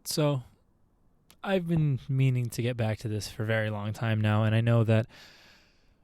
So I've been meaning to get back to this for a very long time now, and I know that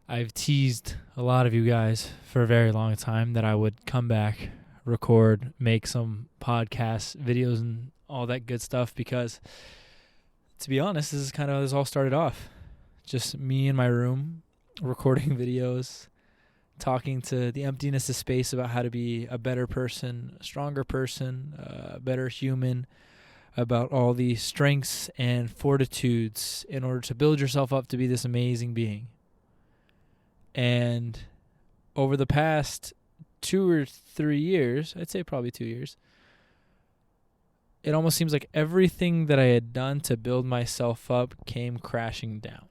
I've teased a lot of you guys for a very long time that I would come back, record, make some podcasts, videos, and all that good stuff because, to be honest, this is kind of how this all started off. Just me in my room, recording videos, talking to the emptiness of space about how to be a better person, a stronger person, a better human, about all the strengths and fortitudes in order to build yourself up to be this amazing being. And over the past 2 or 3 years, I'd say probably 2 years, it almost seems like everything that I had done to build myself up came crashing down.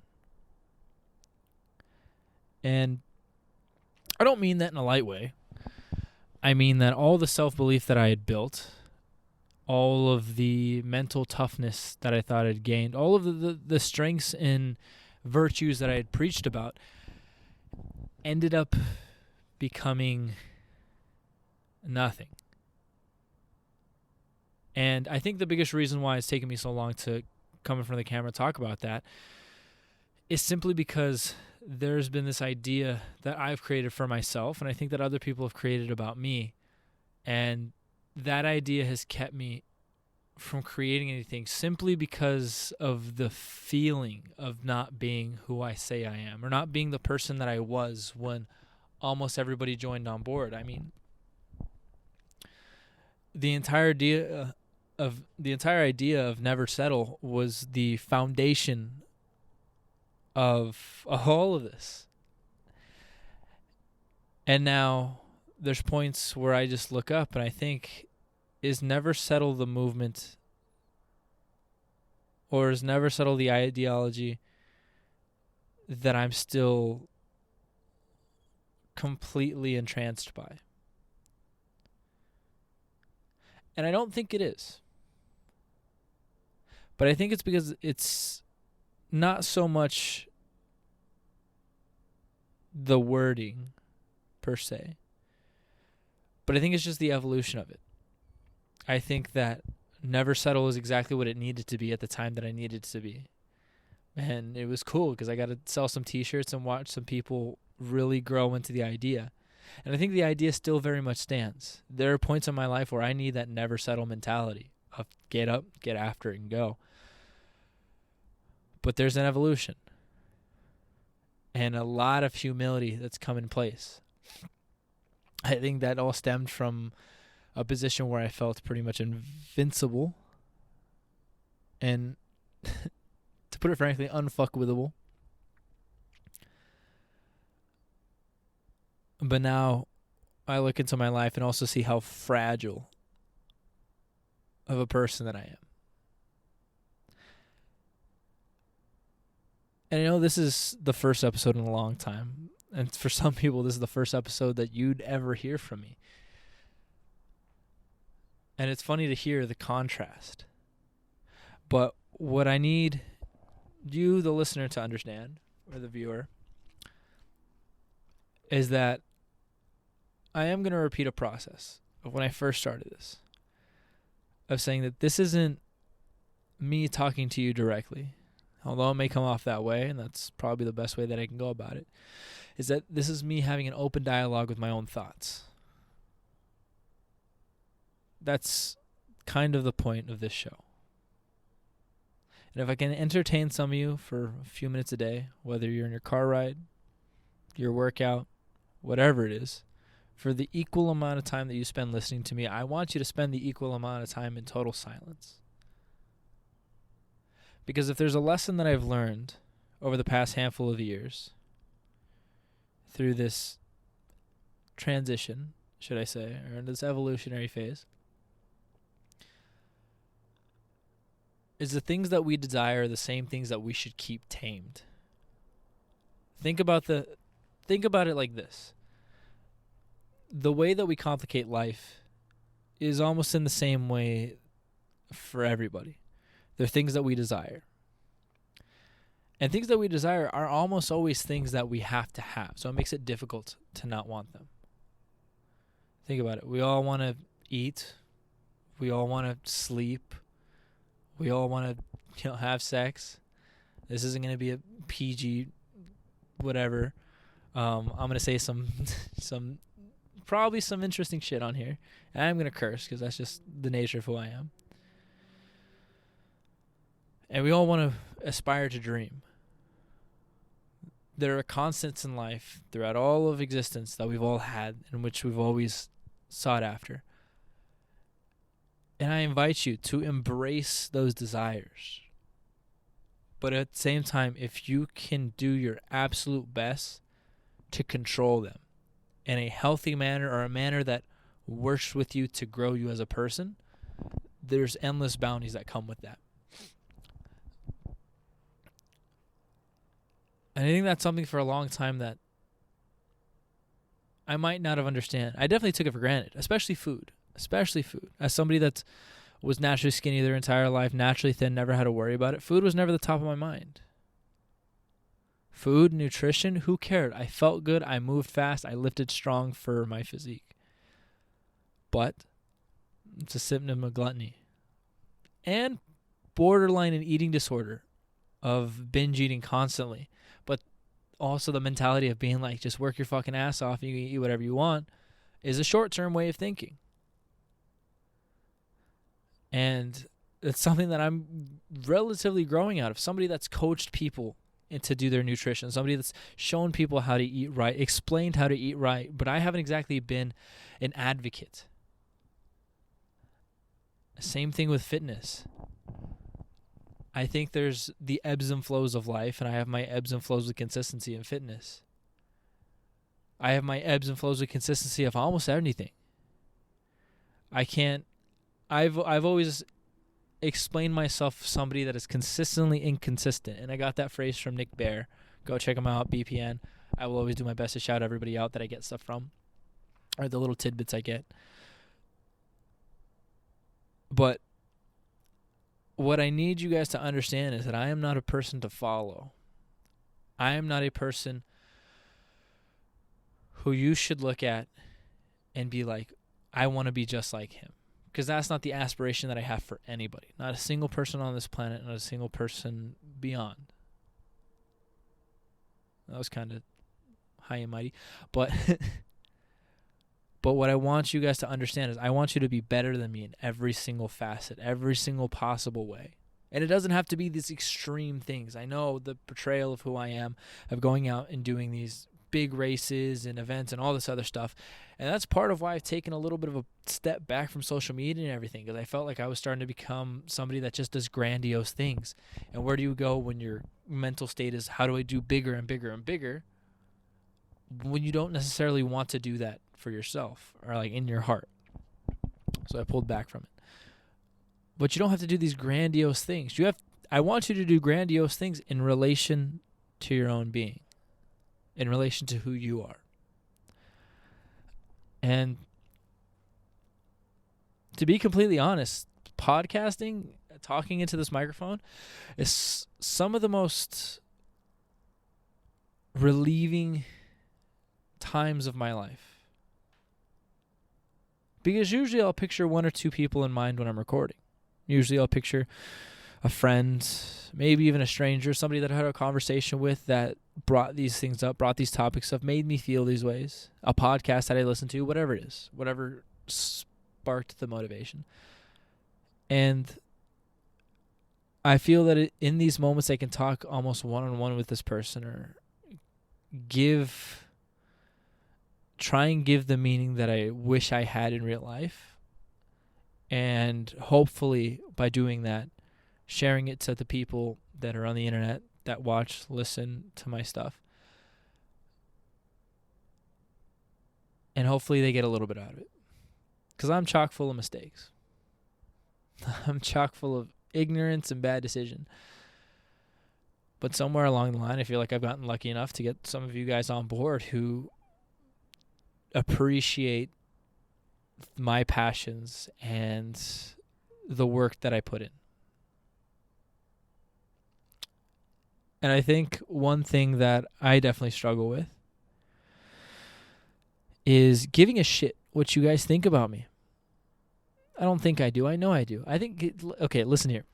And I don't mean that in a light way. I mean that all the self-belief that I had built, all of the mental toughness that I thought I'd gained, all of the strengths and virtues that I had preached about ended up becoming nothing. And I think the biggest reason why it's taken me so long to come in front of the camera and talk about that is simply because there's been this idea that I've created for myself, and I think that other people have created about me. And that idea has kept me from creating anything simply because of the feeling of not being who I say I am, or not being the person that I was when almost everybody joined on board. I mean, the entire idea of Never Settle was the foundation of all of this. And now there's points where I just look up and I think, is Never Settle the movement, or is Never Settle the ideology that I'm still completely entranced by? And I don't think it is. But I think it's because it's not so much the wording per se, but I think it's just the evolution of it. I think that Never Settle is exactly what it needed to be at the time that I needed it to be. And it was cool because I got to sell some t-shirts and watch some people really grow into the idea. And I think the idea still very much stands. There are points in my life where I need that never settle mentality of get up, get after it, and go. But there's an evolution and a lot of humility that's come in place. I think that all stemmed from a position where I felt pretty much invincible and, to put it frankly, unfuckwithable. But now I look into my life and also see how fragile of a person that I am. And I know this is the first episode in a long time. And for some people, this is the first episode that you'd ever hear from me. And it's funny to hear the contrast. But what I need you, the listener, to understand, or the viewer, is that I am going to repeat a process of when I first started this, of saying that this isn't me talking to you directly, although it may come off that way, and that's probably the best way that I can go about it, is that this is me having an open dialogue with my own thoughts. That's kind of the point of this show. And if I can entertain some of you for a few minutes a day, whether you're in your car ride, your workout, whatever it is, for the equal amount of time that you spend listening to me, I want you to spend the equal amount of time in total silence. Because if there's a lesson that I've learned over the past handful of years through this transition, should I say, or this evolutionary phase, is the things that we desire are the same things that we should keep tamed. Think about it like this. The way that we complicate life is almost in the same way for everybody. They're things that we desire. And things that we desire are almost always things that we have to have. So it makes it difficult to not want them. Think about it. We all want to eat. We all want to sleep. We all want to, have sex. This isn't going to be a PG whatever. I'm going to say probably some interesting shit on here. And I'm going to curse because that's just the nature of who I am. And we all want to aspire to dream. There are constants in life throughout all of existence that we've all had and which we've always sought after. And I invite you to embrace those desires. But at the same time, if you can do your absolute best to control them in a healthy manner or a manner that works with you to grow you as a person, there's endless bounties that come with that. And I think that's something for a long time that I might not have understood. I definitely took it for granted, especially food. As somebody that was naturally skinny their entire life, naturally thin, never had to worry about it, food was never the top of my mind. Food, nutrition, who cared? I felt good, I moved fast, I lifted strong for my physique. But it's a symptom of gluttony. And borderline an eating disorder of binge eating constantly. But also the mentality of being like, just work your fucking ass off and you can eat whatever you want is a short-term way of thinking. And it's something that I'm relatively growing out of. Somebody that's coached people to do their nutrition. Somebody that's shown people how to eat right, explained how to eat right. But I haven't exactly been an advocate. Same thing with fitness. I think there's the ebbs and flows of life, and I have my ebbs and flows with consistency in fitness. I have my ebbs and flows with consistency of almost anything. I've always explained myself somebody that is consistently inconsistent, and I got that phrase from Nick Bear. Go check him out, BPN. I will always do my best to shout everybody out that I get stuff from, or the little tidbits I get. But what I need you guys to understand is that I am not a person to follow. I am not a person who you should look at and be like, I want to be just like him. Because that's not the aspiration that I have for anybody. Not a single person on this planet, not a single person beyond. That was kind of high and mighty. But what I want you guys to understand is I want you to be better than me in every single facet, every single possible way. And it doesn't have to be these extreme things. I know the portrayal of who I am, of going out and doing these big races and events and all this other stuff. And that's part of why I've taken a little bit of a step back from social media and everything, because I felt like I was starting to become somebody that just does grandiose things. And where do you go when your mental state is, how do I do bigger and bigger and bigger, when you don't necessarily want to do that for yourself or like in your heart? So I pulled back from it. But you don't have to do these grandiose things. I want you to do grandiose things in relation to your own being, in relation to who you are. And to be completely honest, podcasting, talking into this microphone, is some of the most relieving times of my life. Because usually I'll picture one or two people in mind when I'm recording. Usually I'll picture a friend, maybe even a stranger, somebody that I had a conversation with that brought these things up, brought these topics up, made me feel these ways. A podcast that I listened to, whatever it is, whatever sparked the motivation. And I feel that in these moments I can talk almost one-on-one with this person, or try and give the meaning that I wish I had in real life. And hopefully by doing that, sharing it to the people that are on the internet that watch, listen to my stuff. And hopefully they get a little bit out of it. Because I'm chock full of mistakes. I'm chock full of ignorance and bad decision. But somewhere along the line, I feel like I've gotten lucky enough to get some of you guys on board who appreciate my passions and the work that I put in. And I think one thing that I definitely struggle with is giving a shit what you guys think about me. I don't think I do. I know I do. Okay, listen here.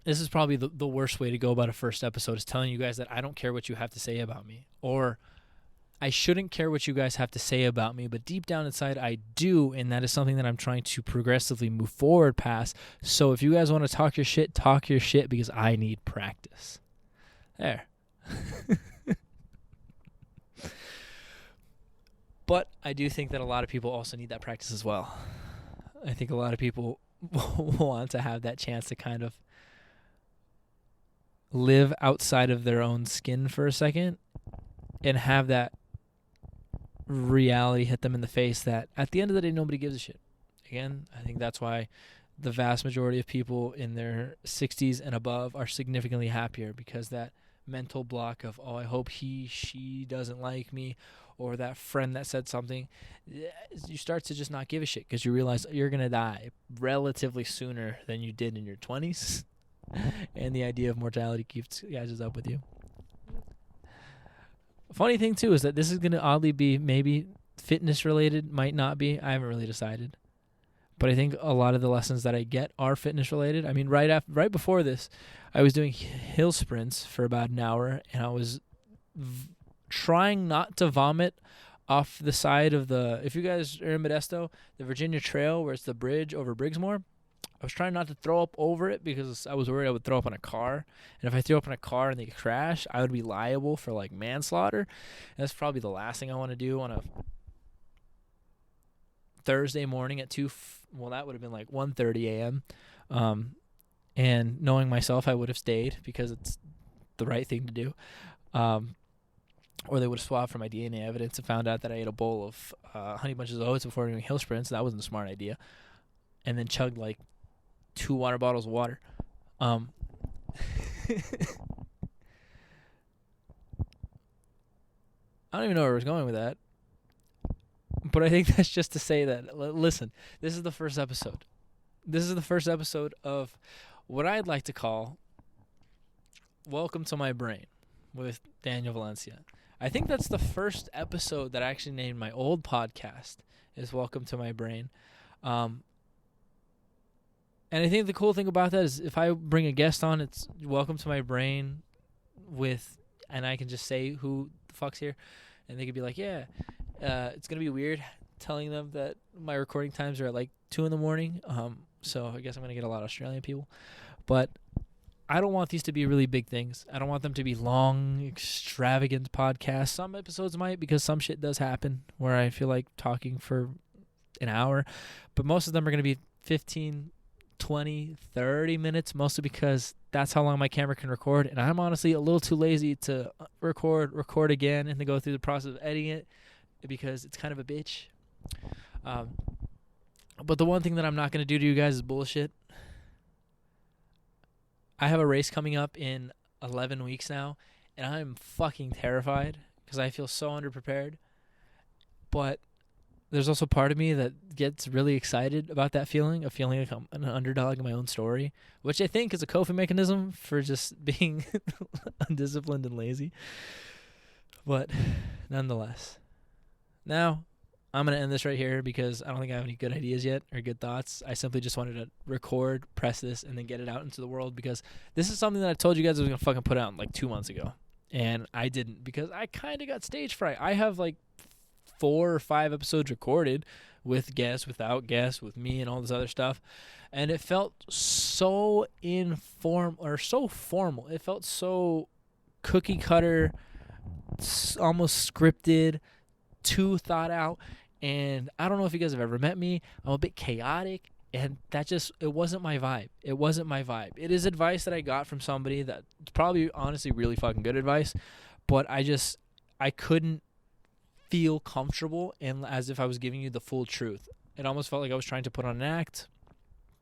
this is probably the worst way to go about a first episode, is telling you guys that I don't care what you have to say about me, or I shouldn't care what you guys have to say about me, but deep down inside I do, and that is something that I'm trying to progressively move forward past. So if you guys want to talk your shit, because I need practice. There. But I do think that a lot of people also need that practice as well. I think a lot of people want to have that chance to kind of live outside of their own skin for a second and have that reality hit them in the face that at the end of the day, nobody gives a shit. Again, I think that's why the vast majority of people in their 60s and above are significantly happier, because that mental block of, oh, I hope she doesn't like me, or that friend that said something, you start to just not give a shit because you realize you're going to die relatively sooner than you did in your 20s. And the idea of mortality catches up with you. Funny thing, too, is that this is going to oddly be maybe fitness related, might not be. I haven't really decided. But I think a lot of the lessons that I get are fitness related. I mean, right before this, I was doing hill sprints for about an hour, and I was trying not to vomit off the side of the, if you guys are in Modesto, the Virginia Trail, where it's the bridge over Briggsmore. I was trying not to throw up over it because I was worried I would throw up in a car. And if I threw up in a car and they crash, I would be liable for like manslaughter. And that's probably the last thing I want to do on a Thursday morning at that would have been like 1:30 a.m. And knowing myself, I would have stayed because it's the right thing to do. Or they would have swabbed for my DNA evidence and found out that I ate a bowl of Honey Bunches of Oats before doing hill sprints. That wasn't a smart idea. And then chugged like 2 water bottles of water. I don't even know where I was going with that. But I think that's just to say that, listen, this is the first episode. This is the first episode of what I'd like to call Welcome to My Brain with Daniel Valencia. I think that's the first episode that I actually named my old podcast is Welcome to My Brain. And I think the cool thing about that is if I bring a guest on, it's Welcome to My Brain and I can just say who the fuck's here. And they could be like, yeah, it's going to be weird telling them that my recording times are at like 2 a.m. So I guess I'm going to get a lot of Australian people. But I don't want these to be really big things. I don't want them to be long, extravagant podcasts. Some episodes might, because some shit does happen where I feel like talking for an hour. But most of them are going to be 15, 20, 30 minutes, mostly because that's how long my camera can record. And I'm honestly a little too lazy to record again, and to go through the process of editing it because it's kind of a bitch. But the one thing that I'm not going to do to you guys is bullshit. I have a race coming up in 11 weeks now, and I'm fucking terrified because I feel so underprepared. But there's also part of me that gets really excited about that feeling, of feeling like I'm an underdog in my own story, which I think is a coping mechanism for just being undisciplined and lazy. But nonetheless, now I'm going to end this right here because I don't think I have any good ideas yet or good thoughts. I simply just wanted to record, press this, and then get it out into the world because this is something that I told you guys I was going to fucking put out like 2 months ago. And I didn't because I kind of got stage fright. I have like 4 or 5 episodes recorded with guests, without guests, with me and all this other stuff. And it felt so so formal. It felt so cookie cutter, almost scripted, too thought out. And I don't know if you guys have ever met me. I'm a bit chaotic, and it wasn't my vibe. It wasn't my vibe. It is advice that I got from somebody that's probably honestly really fucking good advice, but I couldn't feel comfortable and as if I was giving you the full truth. It almost felt like I was trying to put on an act,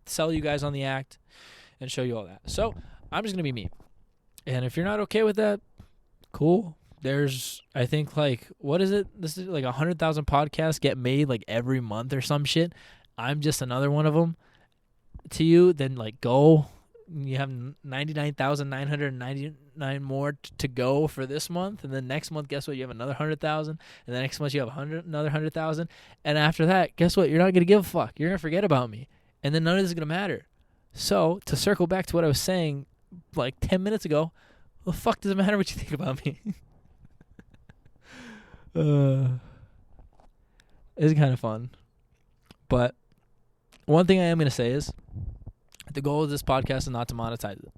sell you guys on the act, and show you all that. So I'm just going to be me. And if you're not okay with that, cool. There's, I think, like, what is it? This is like 100,000 podcasts get made like every month or some shit. I'm just another one of them to you. Then, like, go. You have 99,999 more to go for this month. And then next month, guess what? You have another 100,000. And the next month, you have another 100,000. And after that, guess what? You're not going to give a fuck. You're going to forget about me. And then none of this is going to matter. So, to circle back to what I was saying like 10 minutes ago. The fuck does it matter what you think about me? It's kind of fun. But one thing I am going to say is the goal of this podcast is not to monetize it.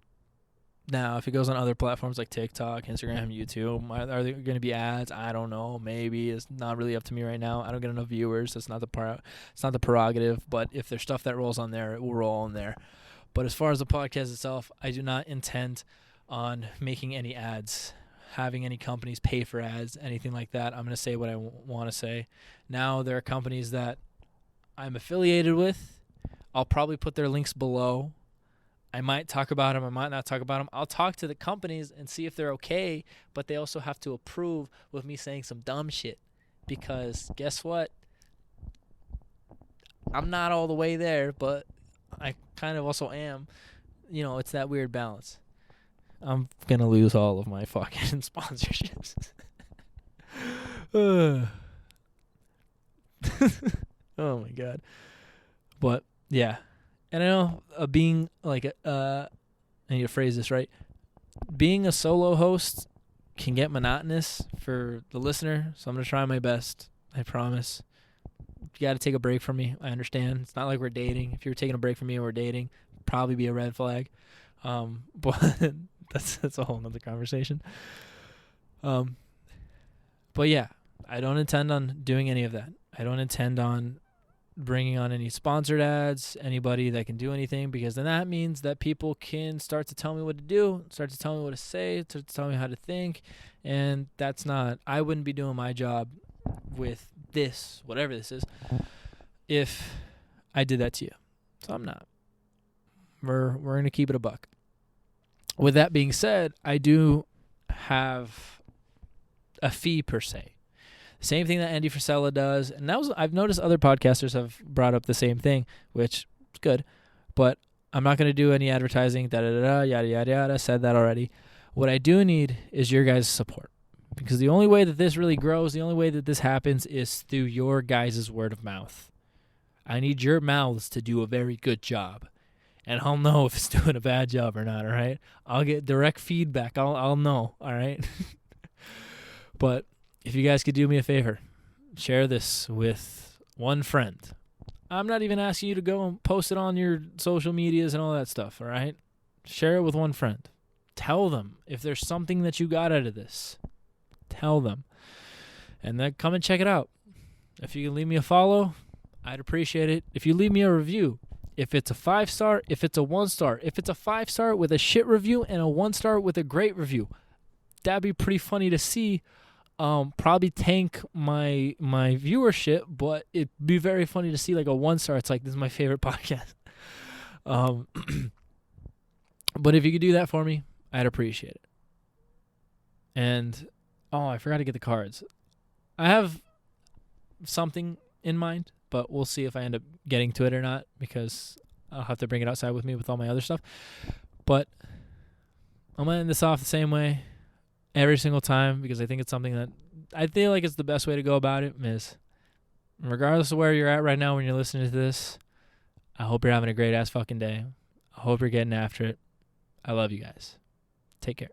Now, if it goes on other platforms like TikTok, Instagram, YouTube, are there going to be ads? I don't know. Maybe. It's not really up to me right now. I don't get enough viewers. That's not it's not the prerogative. But if there's stuff that rolls on there, it will roll on there. But as far as the podcast itself, I do not intend on making any ads, having any companies pay for ads, anything like that. I'm going to say what I want to say. Now, there are companies that I'm affiliated with. I'll probably put their links below. I might talk about them. I might not talk about them. I'll talk to the companies and see if they're okay, but they also have to approve with me saying some dumb shit. Because guess what? I'm not all the way there, but I kind of also am. You know, it's that weird balance. I'm going to lose all of my fucking sponsorships. Oh, my God. But, yeah. And I know being like I need to phrase this right. Being a solo host can get monotonous for the listener, so I'm going to try my best. I promise. You got to take a break from me. I understand. It's not like we're dating. If you're taking a break from me and we're dating, probably be a red flag. But that's a whole nother conversation. But yeah, I don't intend on doing any of that. I don't intend on bringing on any sponsored ads, anybody that can do anything, because then that means that people can start to tell me what to do, start to tell me what to say, start to tell me how to think, and I wouldn't be doing my job with this, whatever this is, if I did that to you. So I'm not. We're going to keep it a buck. With that being said, I do have a fee per se. Same thing that Andy Frisella does. And I've noticed other podcasters have brought up the same thing, which is good. But I'm not going to do any advertising, yada, yada, yada. Said that already. What I do need is your guys' support. Because the only way that this really grows, the only way that this happens is through your guys' word of mouth. I need your mouths to do a very good job. And I'll know if it's doing a bad job or not, all right? I'll get direct feedback. I'll know, all right? But if you guys could do me a favor, share this with one friend. I'm not even asking you to go and post it on your social medias and all that stuff, all right? Share it with one friend. Tell them if there's something that you got out of this. Tell them. And then come and check it out. If you can leave me a follow, I'd appreciate it. If you leave me a review, if it's a 5-star, if it's a 1-star, if it's a 5-star with a shit review and a 1-star with a great review, that'd be pretty funny to see. Probably tank my viewership, but it'd be very funny to see like a 1-star. It's like, this is my favorite podcast. But if you could do that for me, I'd appreciate it. And I forgot to get the cards. I have something in mind, but we'll see if I end up getting to it or not, because I'll have to bring it outside with me with all my other stuff. But I'm gonna end this off the same way every single time, because I think it's something that I feel like it's the best way to go about it. Is regardless of where you're at right now when you're listening to this, I hope you're having a great ass fucking day. I hope you're getting after it. I love you guys. Take care.